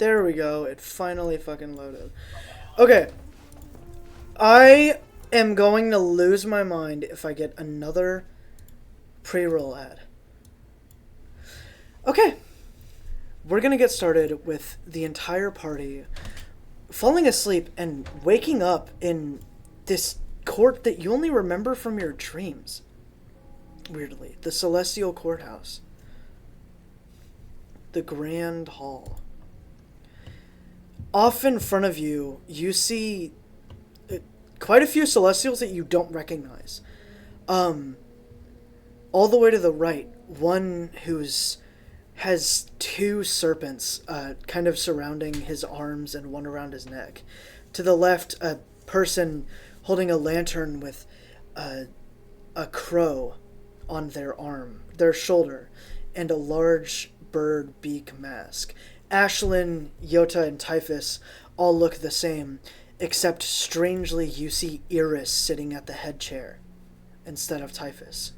There we go. It finally fucking loaded. Okay. I am going to lose my mind if I get another pre-roll ad. Okay. We're gonna get started with the entire party falling asleep and waking up in this court that you only remember from your dreams. Weirdly. The Celestial Courthouse. The Grand Hall. Off in front of you, you see quite a few Celestials that you don't recognize. All the way to the right, one has two serpents kind of surrounding his arms and one around his neck. To the left, a person holding a lantern with a crow on their shoulder, and a large bird beak mask. Ashlyn, Yota, and Typhus all look the same, except strangely you see Iris sitting at the head chair instead of Typhus.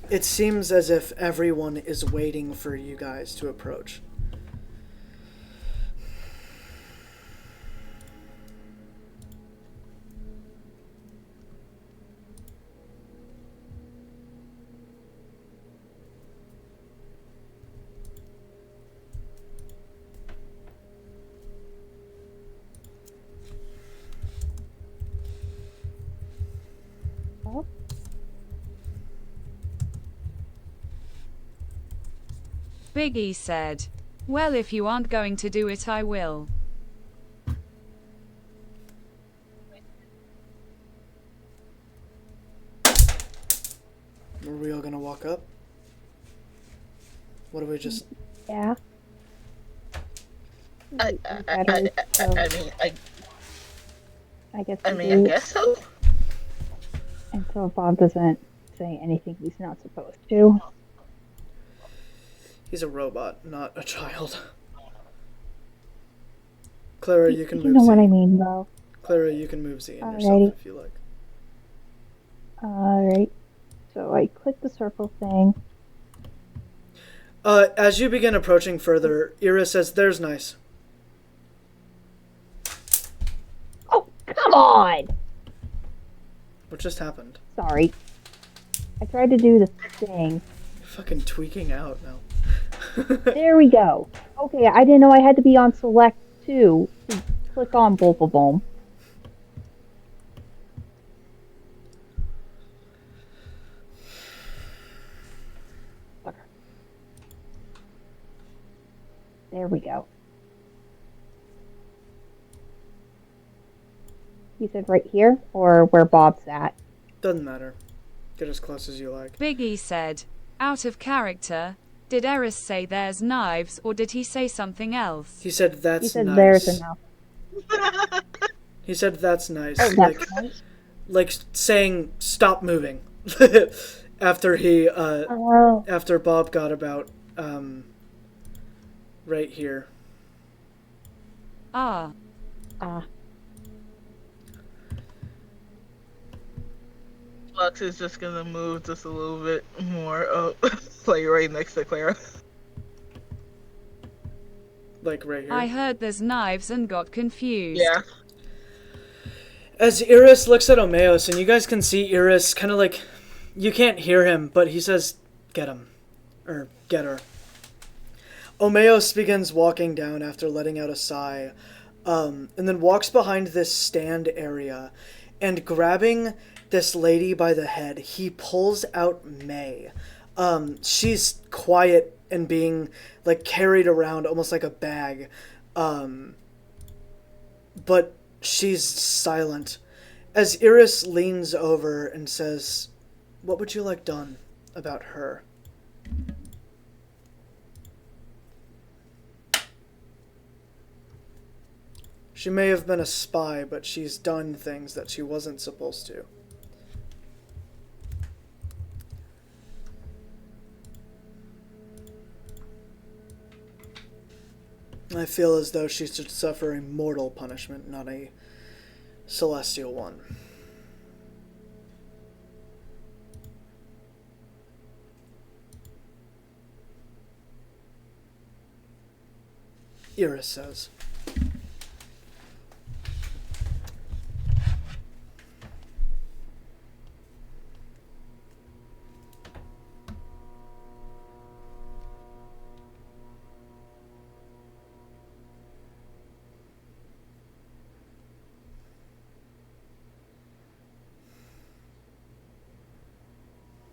It seems as if everyone is waiting for you guys to approach. Biggie said, "Well, if you aren't going to do it, I will." Are we all gonna walk up? What do we just... Yeah. I guess so. Until Bob doesn't say anything he's not supposed to. He's a robot, not a child. Clara, you can move You know Z. what I mean, though. Clara, you can move Z in Alrighty. yourself if you like. Alright. So I click the circle thing. As you begin approaching further, Iris says, "There's nice." Oh, come on! What just happened? Sorry. I tried to do the thing. You're fucking tweaking out now. There we go. Okay, I didn't know I had to be on select too to click on both of them. There we go. You said right here, or where Bob's at? Doesn't matter. Get as close as you like. Biggie said, "Out of character. Did Eris say there's knives, or did he say something else?" He said, "That's He said nice." there's enough. He said, "That's nice." Oh, that's nice. Like saying, "Stop moving." After he, after Bob got about, right here. Ah. Lux is just gonna move just a little bit more up, like right next to Clara. Like right here. I heard there's knives and got confused. Yeah. As Iris looks at Omeos, and you guys can see Iris kind of like, you can't hear him, but he says, "Get him." Or, "Get her." Omeos begins walking down after letting out a sigh, and then walks behind this stand area, and grabbing this lady by the head, he pulls out May. She's quiet and being like carried around almost like a bag, but she's silent. As Iris leans over and says, "What would you like done about her?" She may have been a spy, but she's done things that she wasn't supposed to. I feel as though she should suffer a mortal punishment, not a celestial one. Iris says.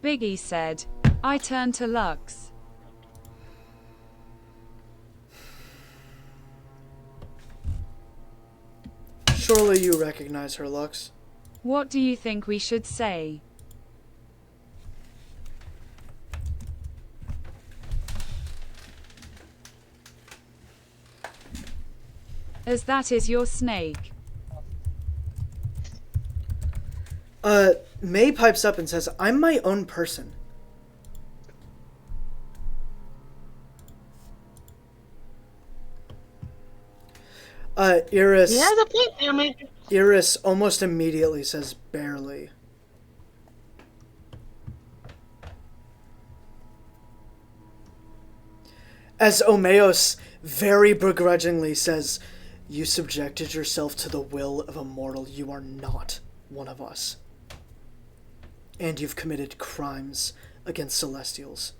Biggie said. I turned to Lux. Surely you recognize her, Lux. What do you think we should say? As that is your snake. May pipes up and says, I'm my own person. Iris... Yeah, the point, damn it. Iris almost immediately says, barely. As Omeos very begrudgingly says, you subjected yourself to the will of a mortal. You are not one of us. And you've committed crimes against Celestials.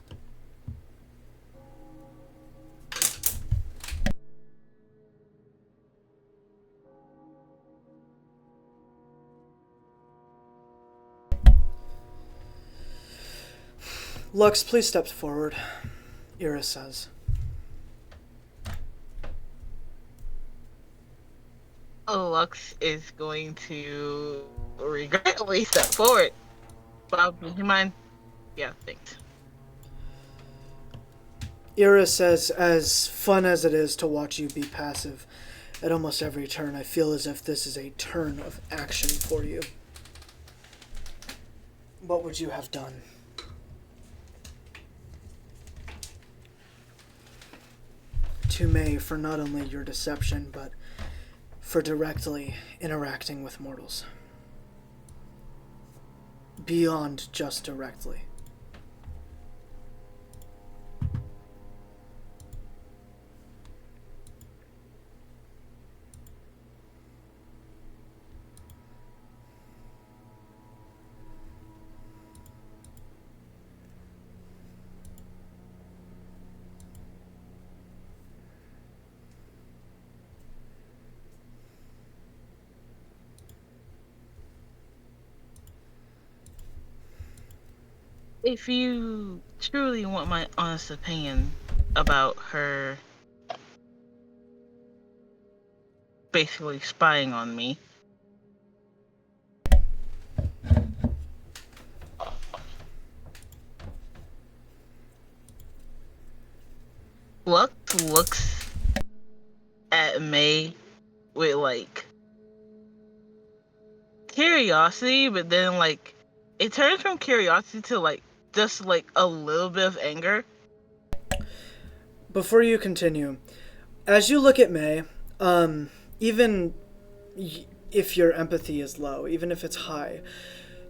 Lux, please step forward, Iris says. Lux is going to regretfully step forward. Bob, would you mind? Yeah, thanks. Iris says, as fun as it is to watch you be passive at almost every turn, I feel as if this is a turn of action for you. What would you have done? To May for not only your deception, but for directly interacting with mortals. Beyond just directly. If you truly want my honest opinion about her basically spying on me, Lux looks at May with like curiosity, but then like it turns from curiosity to like just like a little bit of anger. Before you continue, as you look at May, even if your empathy is low, even if it's high,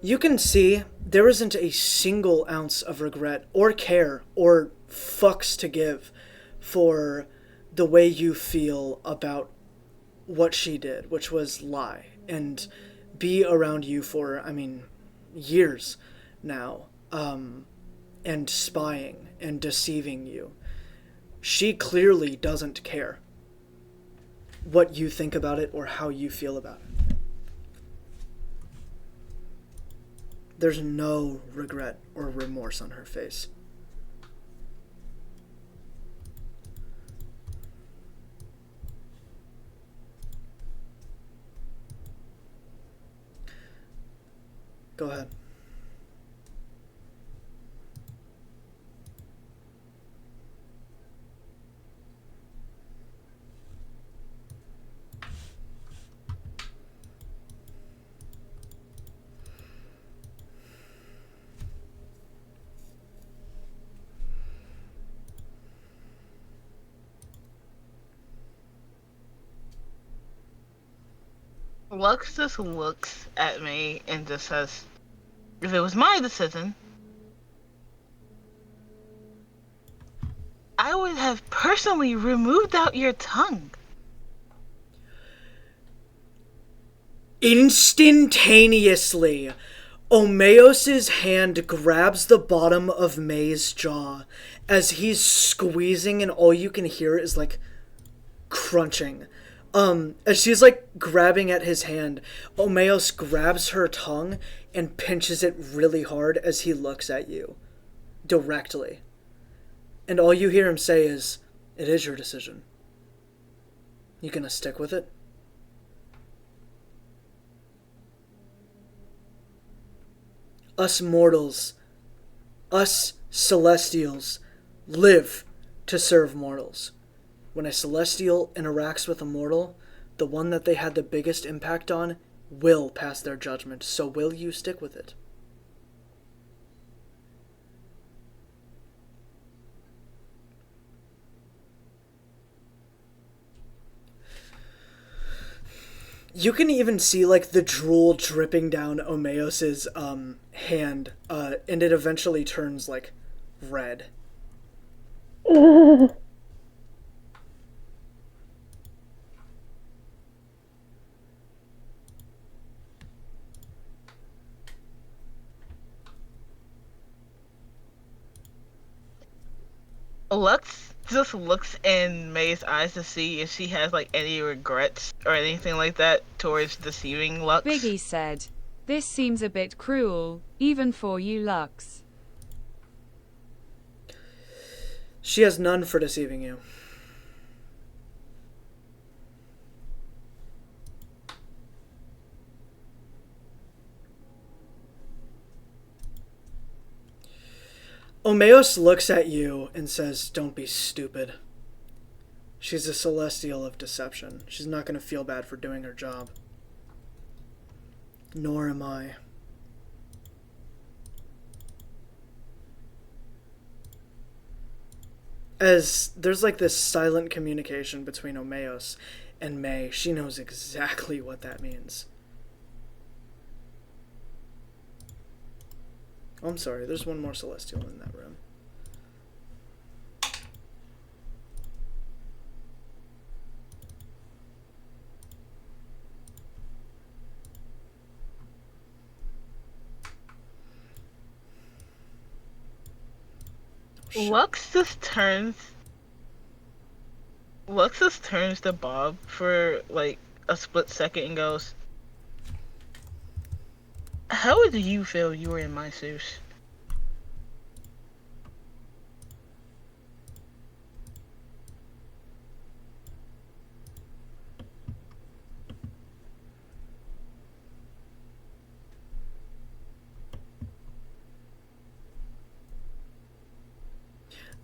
you can see there isn't a single ounce of regret or care or fucks to give for the way you feel about what she did, which was lie and be around you for, years now, and spying and deceiving you. She clearly doesn't care what you think about it or how you feel about it. There's no regret or remorse on her face. Go ahead. Lux just looks at me and just says, if it was my decision, I would have personally removed out your tongue. Instantaneously, Omeos's hand grabs the bottom of May's jaw as he's squeezing, and all you can hear is like crunching. As she's like grabbing at his hand, Omeos grabs her tongue and pinches it really hard as he looks at you directly. And all you hear him say is, "It is your decision. You gonna stick with it?" Us mortals, us celestials, live to serve mortals. When a celestial interacts with a mortal, the one that they had the biggest impact on will pass their judgment. So will you stick with it? You can even see like the drool dripping down Omeos's hand, and it eventually turns like red. Lux just looks in May's eyes to see if she has like any regrets or anything like that towards deceiving Lux. Biggie said, "This seems a bit cruel, even for you, Lux." She has none for deceiving you. Omeos looks at you and says, "Don't be stupid. She's a celestial of deception. She's not going to feel bad for doing her job. Nor am I." As there's like this silent communication between Omeos and May, she knows exactly what that means. Oh, I'm sorry, there's one more celestial in that room. Lux just turns to Bob for like a split second and goes, "How would you feel you were in my shoes?"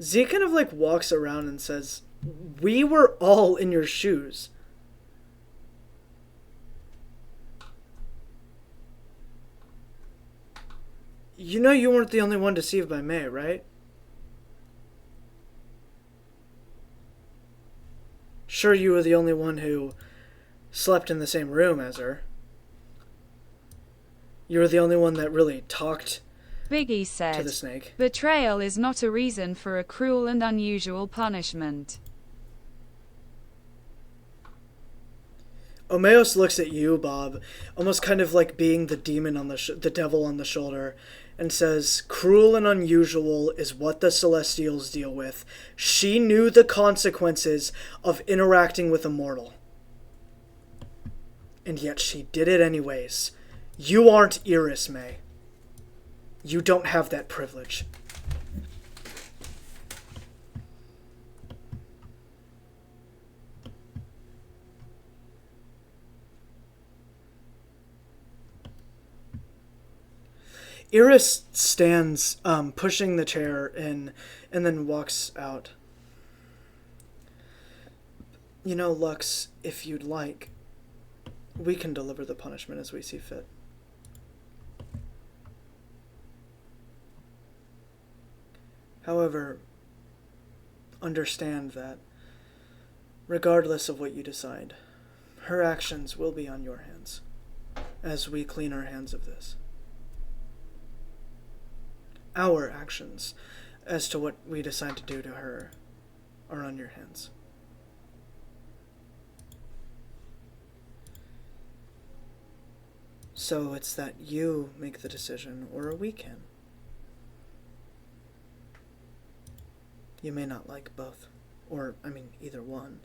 Z kind of like walks around and says, "We were all in your shoes." You know you weren't the only one deceived by May, right? Sure, you were the only one who slept in the same room as her. You were the only one that really talked Biggie to the said, snake. "Betrayal is not a reason for a cruel and unusual punishment." Omeos looks at you, Bob, almost kind of like being the demon on the devil on the shoulder, and says, "Cruel and unusual is what the Celestials deal with. She knew the consequences of interacting with a mortal. And yet she did it anyways. You aren't Iris, May. You don't have that privilege." Iris stands, pushing the chair in, and then walks out. "You know, Lux, if you'd like, we can deliver the punishment as we see fit." However, understand that, regardless of what you decide, her actions will be on your hands, as we clean our hands of this. Our actions as to what we decide to do to her are on your hands. So it's that you make the decision, or we can. You may not like both. Or, either one.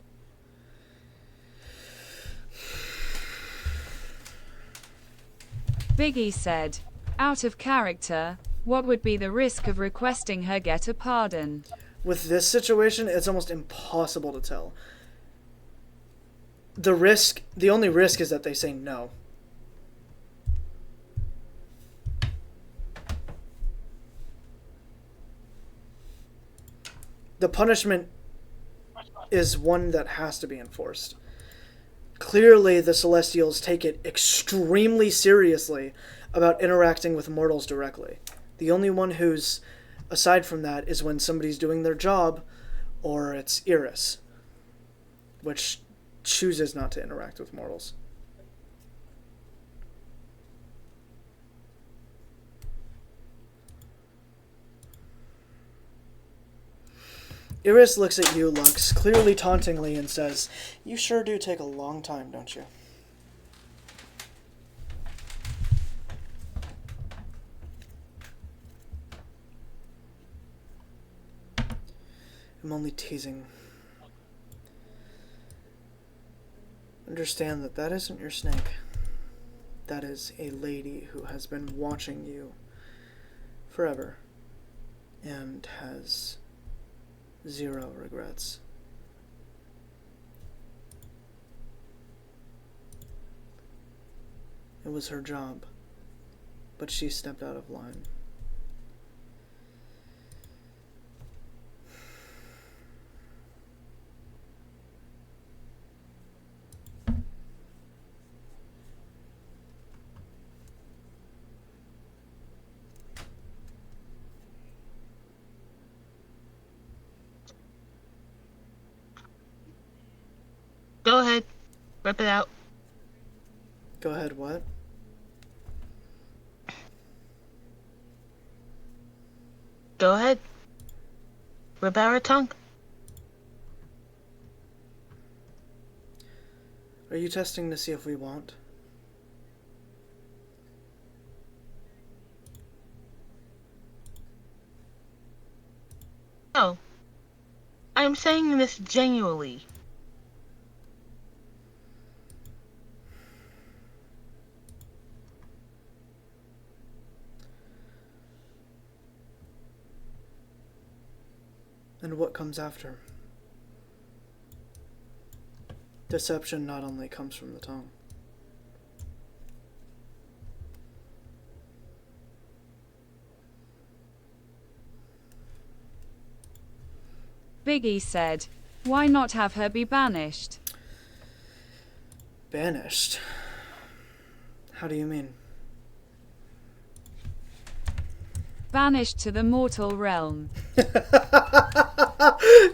Biggie said, out of character, what would be the risk of requesting her get a pardon? With this situation, it's almost impossible to tell. The only risk is that they say no. The punishment is one that has to be enforced. Clearly, the Celestials take it extremely seriously about interacting with mortals directly. The only one who's, aside from that, is when somebody's doing their job, or it's Iris, which chooses not to interact with mortals. Iris looks at you, Lux, clearly tauntingly, and says, "You sure do take a long time, don't you?" I'm only teasing. Understand that that isn't your snake. That is a lady who has been watching you forever and has 0 regrets. It was her job, but she stepped out of line. Go ahead. Rip it out. Go ahead, what? Go ahead. Rip out her tongue. Are you testing to see if we won't? No. I'm saying this genuinely. And what comes after? Deception not only comes from the tongue. Biggie said, why not have her be banished? Banished? How do you mean? Banished to the mortal realm.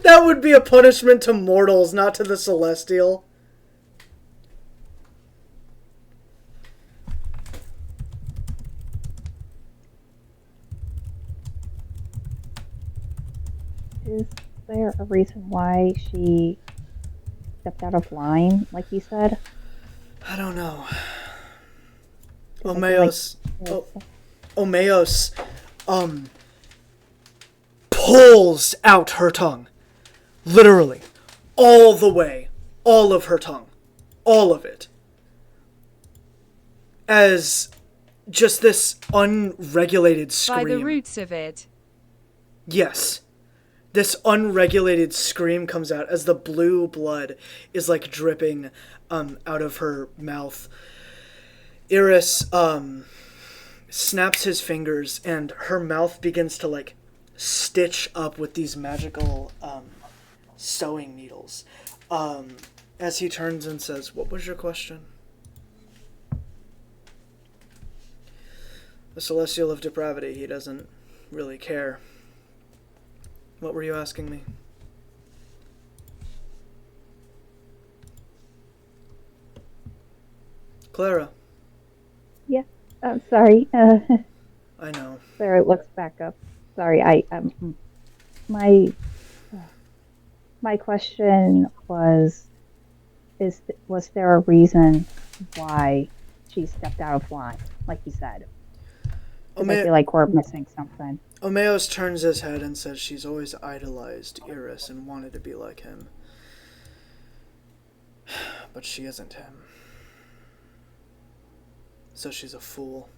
That would be a punishment to mortals, not to the celestial. Is there a reason why she stepped out of line, like you said? I don't know. 'Cause I feel like- Omeos, pulls out her tongue. Literally. All the way. All of her tongue. All of it. As just this unregulated scream. By the roots of it. Yes. This unregulated scream comes out as the blue blood is like dripping out of her mouth. Iris snaps his fingers and her mouth begins to like stitch up with these magical sewing needles. As he turns and says, "What was your question?" The Celestial of Depravity, he doesn't really care. What were you asking me? Clara. Yeah. Sorry. I know. Clara looks back up. Sorry, my My question was there a reason why she stepped out of line, like you said? Because I Ome- feel like we're missing something. Omeos turns his head and says she's always idolized Iris and wanted to be like him. But she isn't him. So she's a fool.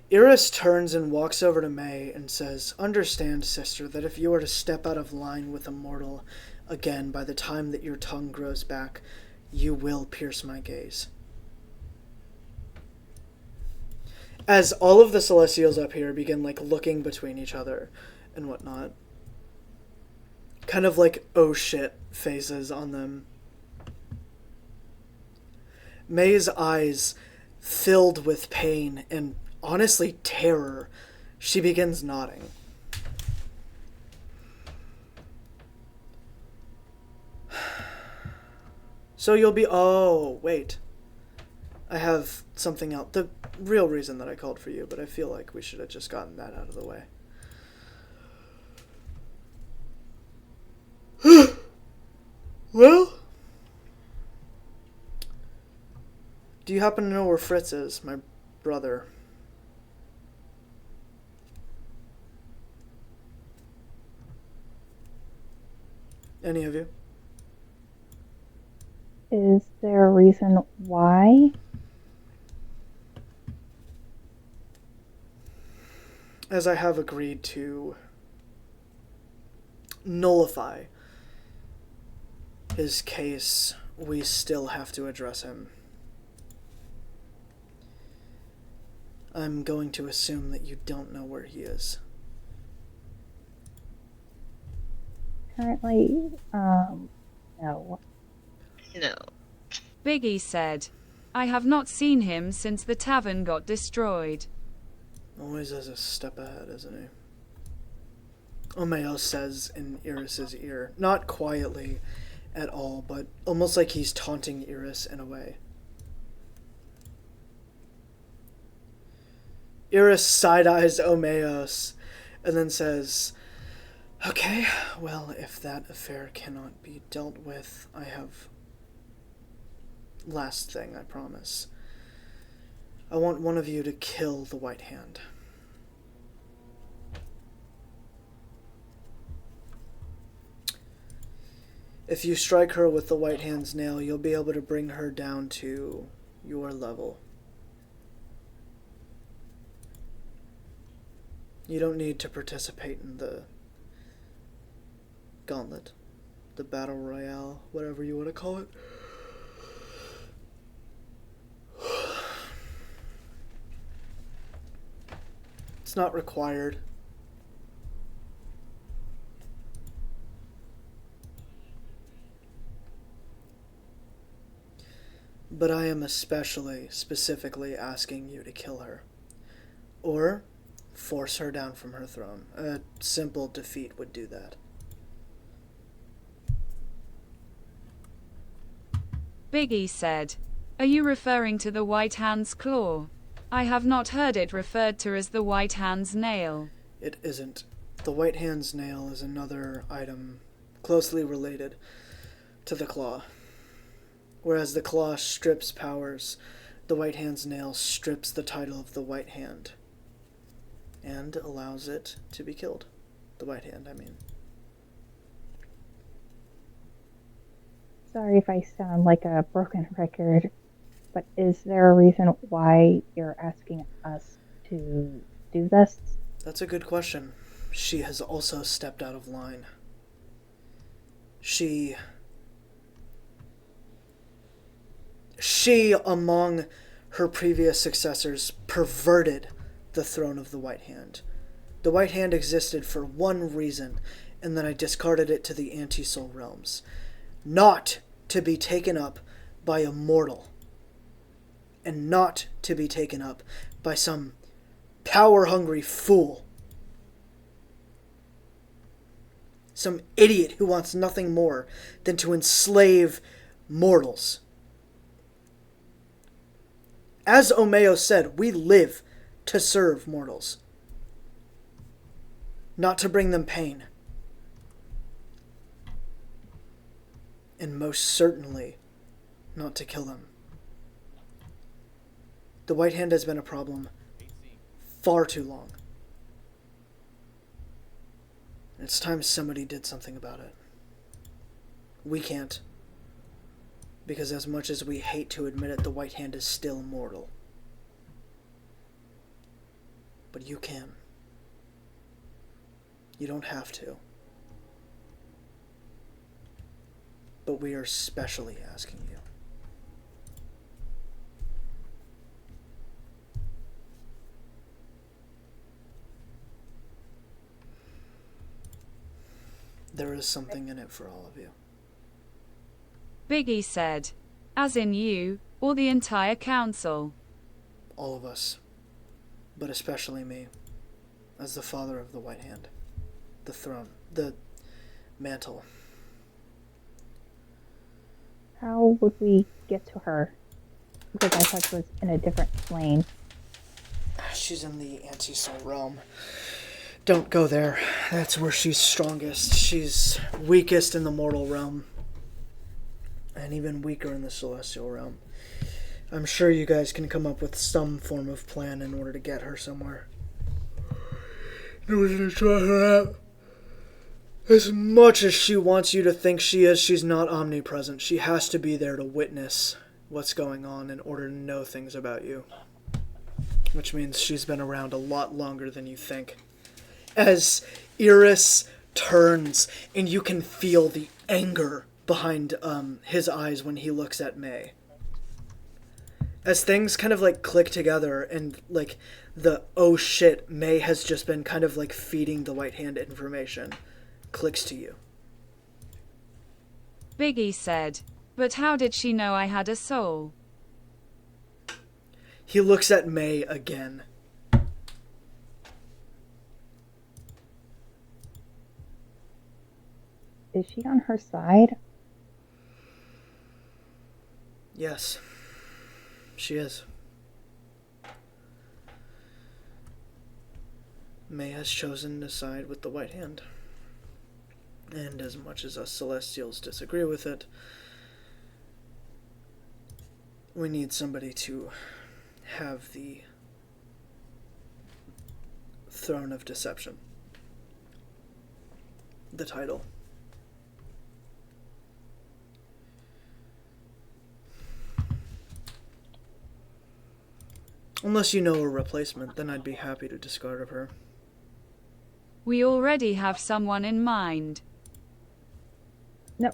Iris turns and walks over to May and says, "Understand, sister, that if you are to step out of line with a mortal again by the time that your tongue grows back, you will pierce my gaze." As all of the Celestials up here begin, like, looking between each other and whatnot, kind of like, oh shit phases on them, May's eyes filled with pain and honestly terror, she begins nodding. So you'll be... Oh, wait. I have something else. The real reason that I called for you, but I feel like we should have just gotten that out of the way. Well... Do you happen to know where Fritz is, my brother? Any of you? Is there a reason why? As I have agreed to nullify his case, we still have to address him. I'm going to assume that you don't know where he is. Currently, no. No. Biggie said, I have not seen him since the tavern got destroyed. Always is a step ahead, isn't he? Omeo says in Iris's ear, not quietly at all, but almost like he's taunting Iris in a way. Iris side-eyes Omeos and then says, "Okay, well, if that affair cannot be dealt with, I have... Last thing, I promise. I want one of you to kill the White Hand." If you strike her with the White Hand's nail, you'll be able to bring her down to your level. You don't need to participate in the gauntlet, the battle royale, whatever you want to call it. It's not required. But I am specifically asking you to kill her. Or force her down from her throne. A simple defeat would do that. Biggie said, Are you referring to the White Hand's claw? I have not heard it referred to as the White Hand's nail. It isn't. The White Hand's nail is another item closely related to the claw. Whereas the claw strips powers, the White Hand's nail strips the title of the White Hand and allows it to be killed. The White Hand, I mean. Sorry if I sound like a broken record, but is there a reason why you're asking us to do this? That's a good question. She has also stepped out of line. She, among her previous successors, perverted the throne of the White Hand. The White Hand existed for one reason, and then I discarded it to the anti-soul realms. Not to be taken up by a mortal, and not to be taken up by some power-hungry fool. Some idiot who wants nothing more than to enslave mortals As Omeo said, we live to serve mortals, not to bring them pain. And most certainly not to kill them. The White Hand has been a problem far too long. It's time somebody did something about it. We can't. Because as much as we hate to admit it, the White Hand is still mortal. But you can. You don't have to. But we are specially asking you. There is something in it for all of you. Biggie said. As in you, or the entire council? All of us. But especially me. As the father of the White Hand. The throne. The mantle. How would we get to her? Because I thought she was in a different plane. She's in the anti-soul realm. Don't go there. That's where she's strongest. She's weakest in the mortal realm. And even weaker in the celestial realm. I'm sure you guys can come up with some form of plan in order to get her somewhere. In order to try her out. As much as she wants you to think she is, she's not omnipresent. She has to be there to witness what's going on in order to know things about you. Which means she's been around a lot longer than you think. As Iris turns and you can feel the anger behind his eyes when he looks at May. As things kind of like click together and like the oh shit, May has just been kind of like feeding the White Hand information clicks to you. Biggie said. But how did she know I had a soul? He looks at May again. Is she on her side? Yes, she is. May has chosen to side with the White Hand. And as much as us Celestials disagree with it, we need somebody to have the Throne of Deception. The title. Unless you know a replacement, then I'd be happy to discard of her. We already have someone in mind. No,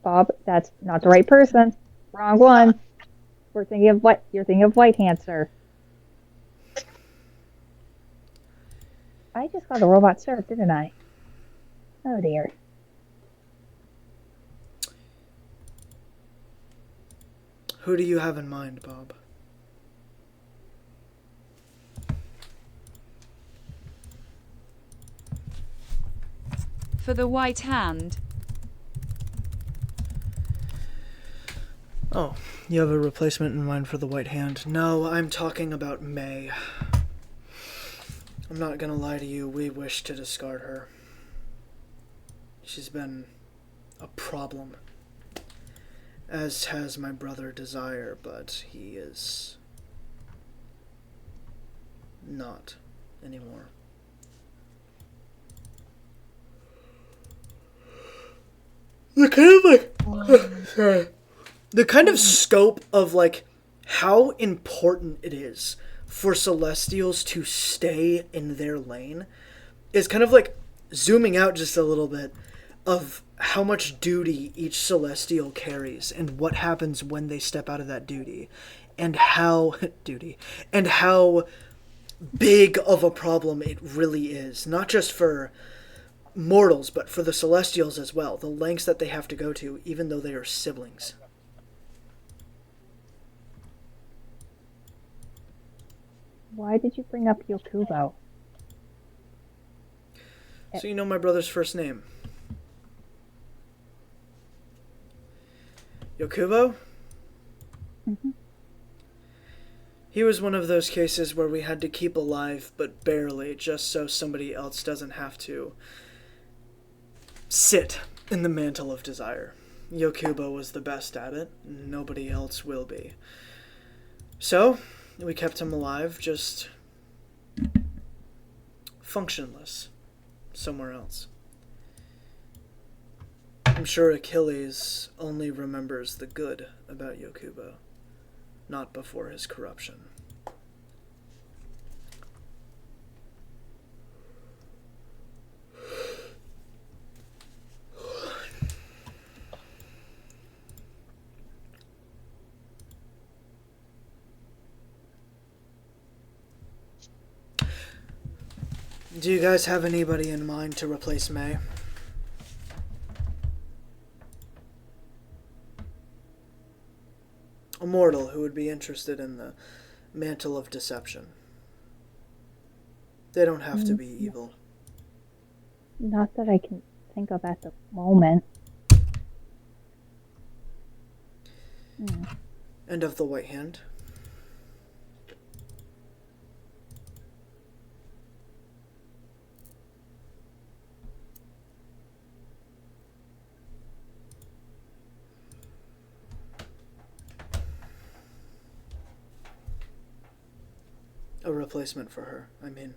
Bob, that's not the right person. Wrong one. We're thinking of what? You're thinking of White Hand, sir. I just got a robot served, didn't I? Oh dear. Who do you have in mind, Bob? For the White Hand? Oh, you have a replacement in mind for the White Hand. No, I'm talking about May. I'm not gonna lie to you, we wish to discard her. She's been a problem. As has my brother Desire, but he is not anymore. The kind of the kind of scope of like how important it is for Celestials to stay in their lane is kind of like zooming out just a little bit of how much duty each Celestial carries and what happens when they step out of that duty and how big of a problem it really is, not just for mortals but for the Celestials as well, the lengths that they have to go to even though they are siblings. Why did you bring up Yokubo? So you know my brother's first name. Yokubo? Mm-hmm. He was one of those cases where we had to keep alive, but barely, just so somebody else doesn't have to sit in the mantle of desire. Yokubo was the best at it. Nobody else will be. So, we kept him alive, just functionless somewhere else. I'm sure Achilles only remembers the good about Yokubo, not before his corruption. Do you guys have anybody in mind to replace May? A mortal who would be interested in the mantle of deception. They don't have to be evil. Not that I can think of at the moment. And of the White Hand? A replacement for her, I mean.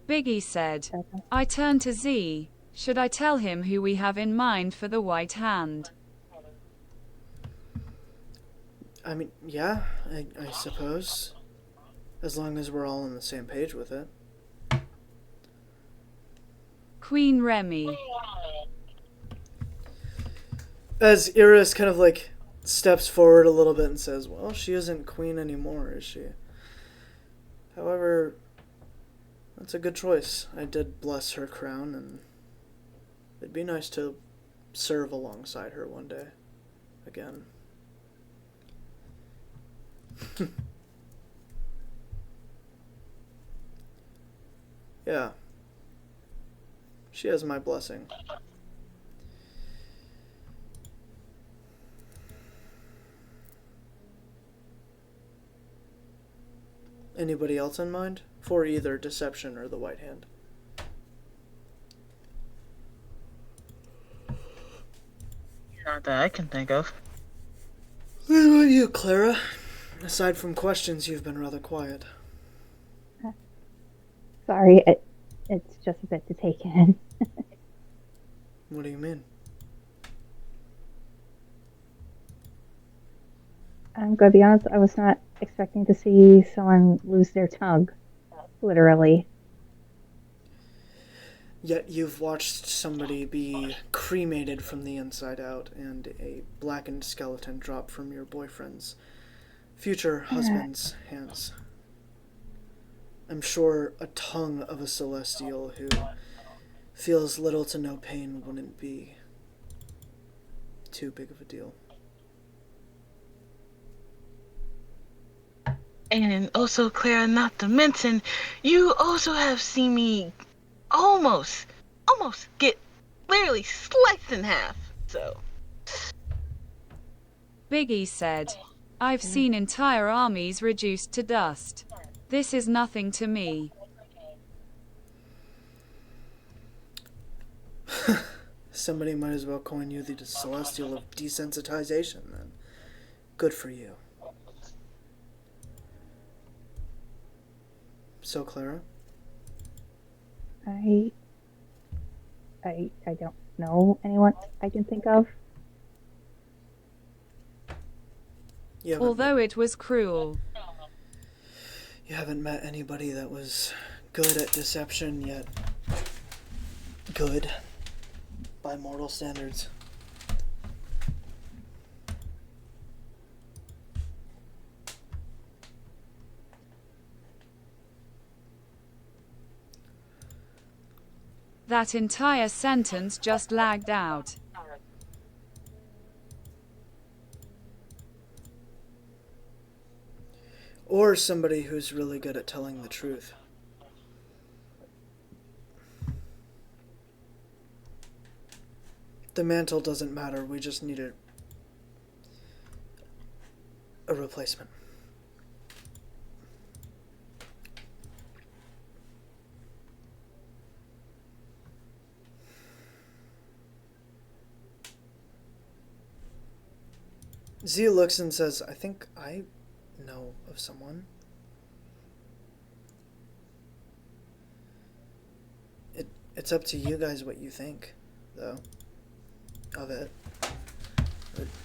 Biggie said. Okay. I turn to Z. Should I tell him who we have in mind for the White Hand? I mean, yeah, I suppose. As long as we're all on the same page with it. Queen Remy. As Iris kind of like steps forward a little bit and says, well, she isn't queen anymore, is she? However, that's a good choice. I did bless her crown, and it'd be nice to serve alongside her one day. Again. Yeah. She has my blessing. Anybody else in mind? For either deception or the White Hand. Not that I can think of. What about you, Clara? Aside from questions, you've been rather quiet. Sorry, it's just a bit to take in. What do you mean? I'm gonna be honest, I was not expecting to see someone lose their tongue. Literally. Yet you've watched somebody be cremated from the inside out and a blackened skeleton drop from your boyfriend's future husband's hands. I'm sure a tongue of a celestial who feels little to no pain wouldn't be too big of a deal. And also, Clara, not to mention, you also have seen me almost get literally sliced in half. So. Biggie said. I've seen entire armies reduced to dust. This is nothing to me. Somebody might as well coin you the celestial of desensitization, then. Good for you. So, Clara? I don't know anyone I can think of. Although it was cruel. You haven't met anybody that was good at deception yet. Good. By mortal standards. That entire sentence just lagged out. Or somebody who's really good at telling the truth. The mantle doesn't matter, we just need a replacement. Z looks and says, I think I know of someone. It's up to you guys what you think, though, of it.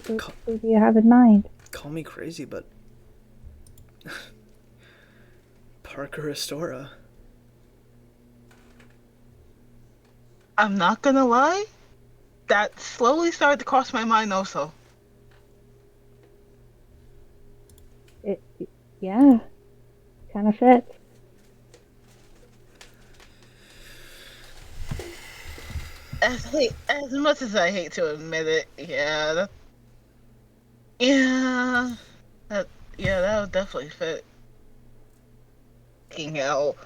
Who do you have in mind? Call me crazy, but Parker Astora. I'm not gonna lie, that slowly started to cross my mind also. Yeah, kind of fits. As much as I hate to admit it, yeah, that that would definitely fit. Fucking hell.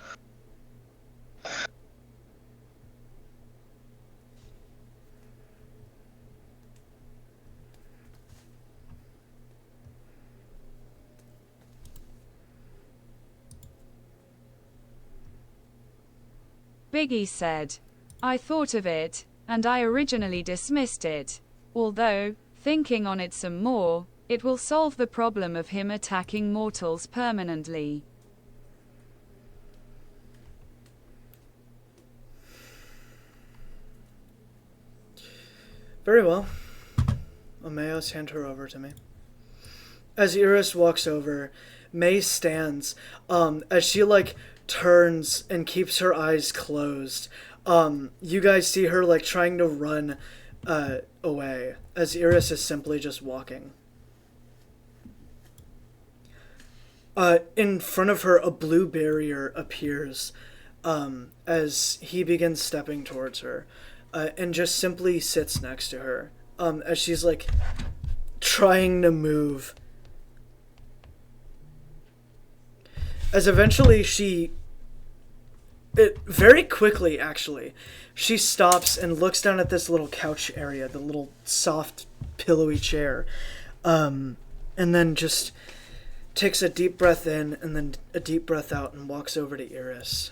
Biggie said, I thought of it, and I originally dismissed it. Although, thinking on it some more, it will solve the problem of him attacking mortals permanently. Very well. Omeos, hand her over to me. As Iris walks over, May stands, as she, turns and keeps her eyes closed. You guys see her, trying to run, away, as Iris is simply just walking. In front of her, a blue barrier appears, as he begins stepping towards her, and just simply sits next to her, as she's, trying to move. As eventually very quickly, actually, she stops and looks down at this little couch area, the little soft, pillowy chair, and then just takes a deep breath in and then a deep breath out and walks over to Iris.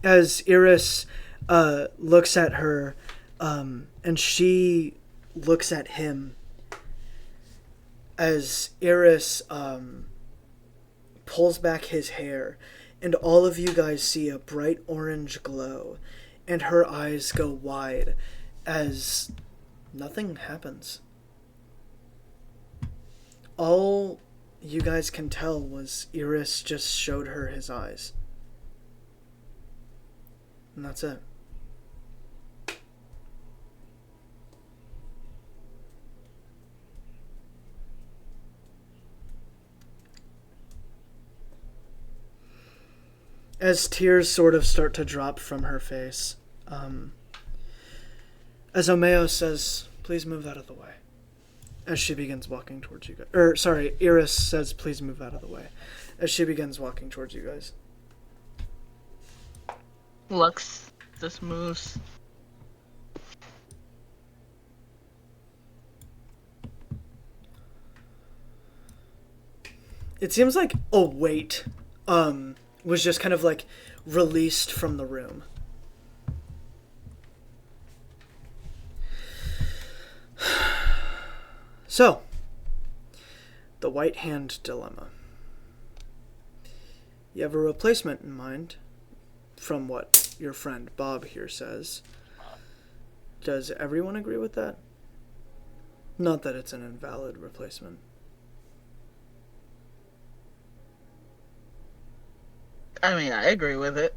As Iris looks at her, and she looks at him, as Iris pulls back his hair, and all of you guys see a bright orange glow, and her eyes go wide as nothing happens. All you guys can tell was Iris just showed her his eyes. And that's it. As tears sort of start to drop from her face, as Omeo says, please move out of the way. As she begins walking towards you guys. Iris says, please move out of the way. As she begins walking towards you guys. Lux just moves. It seems like a weight was just kind of released from the room. So, the White Hand Dilemma. You have a replacement in mind, from what your friend Bob here says. Does everyone agree with that? Not that it's an invalid replacement. I mean, I agree with it.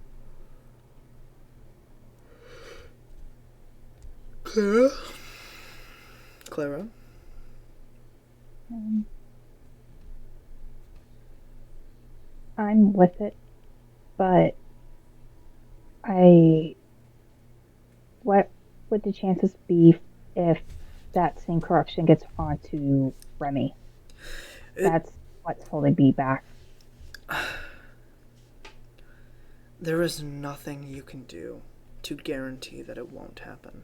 Clara? I'm with it, but what would the chances be if that same corruption gets onto Remy? That's what's holding me back. There is nothing you can do to guarantee that it won't happen.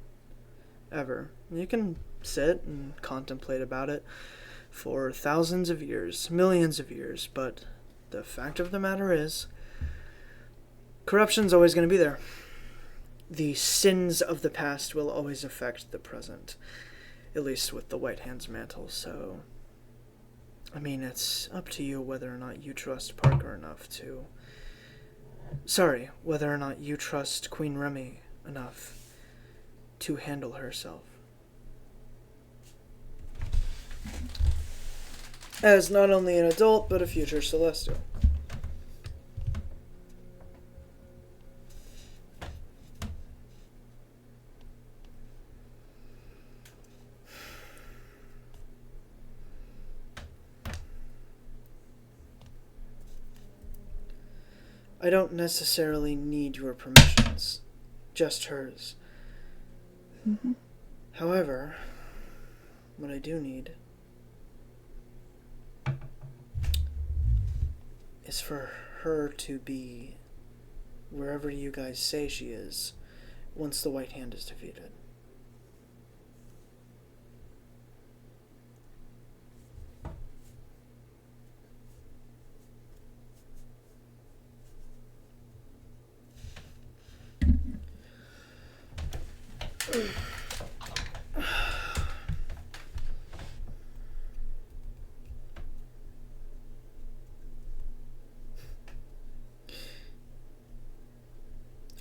Ever. You can sit and contemplate about it for thousands of years, millions of years, but the fact of the matter is, corruption's always going to be there. The sins of the past will always affect the present, at least with the White Hand's mantle, so I mean, it's up to you whether or not you trust Parker enough to... Sorry, whether or not you trust Queen Remy enough to handle herself. As not only an adult, but a future Celestial. I don't necessarily need your permissions, just hers. Mm-hmm. However, what I do need is for her to be wherever you guys say she is once the White Hand is defeated.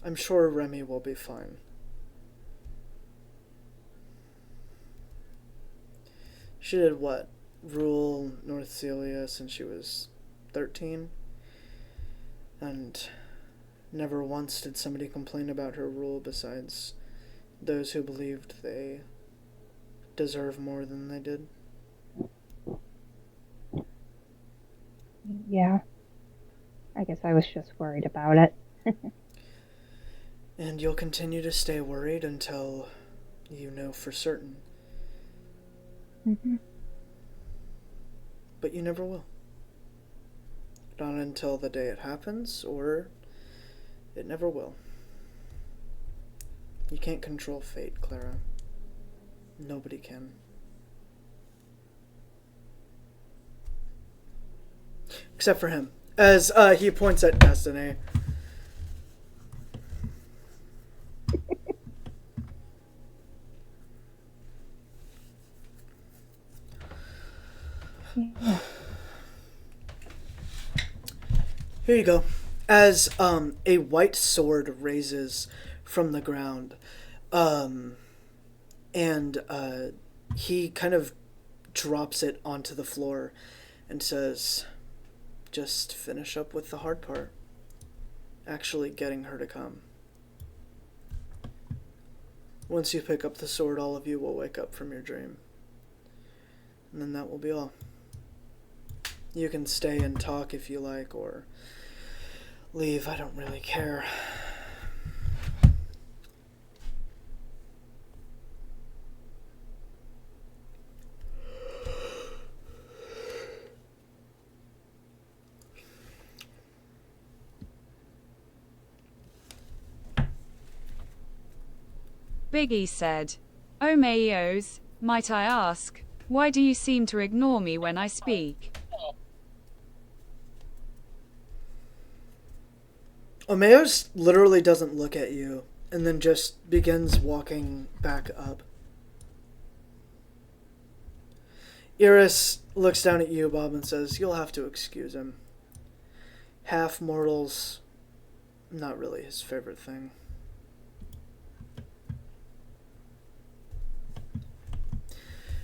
I'm sure Remy will be fine. She did what? Rule North Celia since she was 13? And never once did somebody complain about her rule besides those who believed they deserve more than they did. Yeah. I guess I was just worried about it. And you'll continue to stay worried until you know for certain. Mm-hmm. But you never will. Not until the day it happens, or it never will. You can't control fate, Clara. Nobody can. Except for him. As he points at Destiny. Yeah. Here you go. As a white sword raises from the ground, and he kind of drops it onto the floor and says, just finish up with the hard part. Actually getting her to come. Once you pick up the sword, all of you will wake up from your dream. And then that will be all. You can stay and talk if you like, or leave. I don't really care. Biggie said, "Oh Mayos, might I ask, why do you seem to ignore me when I speak?" Omeos literally doesn't look at you, and then just begins walking back up. Iris looks down at you, Bob, and says, you'll have to excuse him. Half mortals, not really his favorite thing.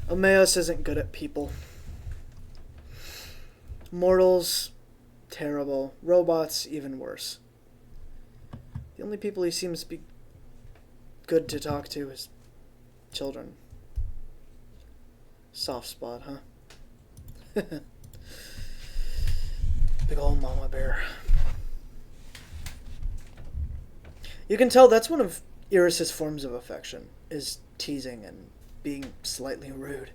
Omeos isn't good at people. Mortals, terrible. Robots, even worse. The only people he seems to be good to talk to is children. Soft spot, huh? Big old mama bear. You can tell that's one of Iris's forms of affection, is teasing and being slightly rude.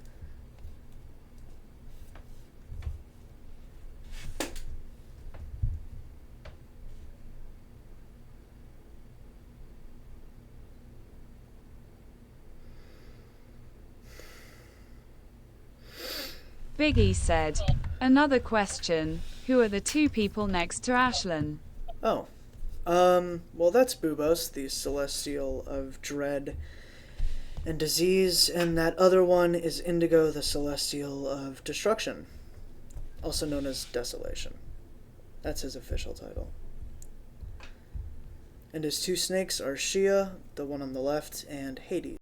Biggie said, "Another question, who are the two people next to Ashlyn?" Oh. Well, that's Bubos, the Celestial of Dread and Disease, and that other one is Indigo, the Celestial of Destruction. also known as Desolation. That's his official title. And his two snakes are Shia, the one on the left, and Hades.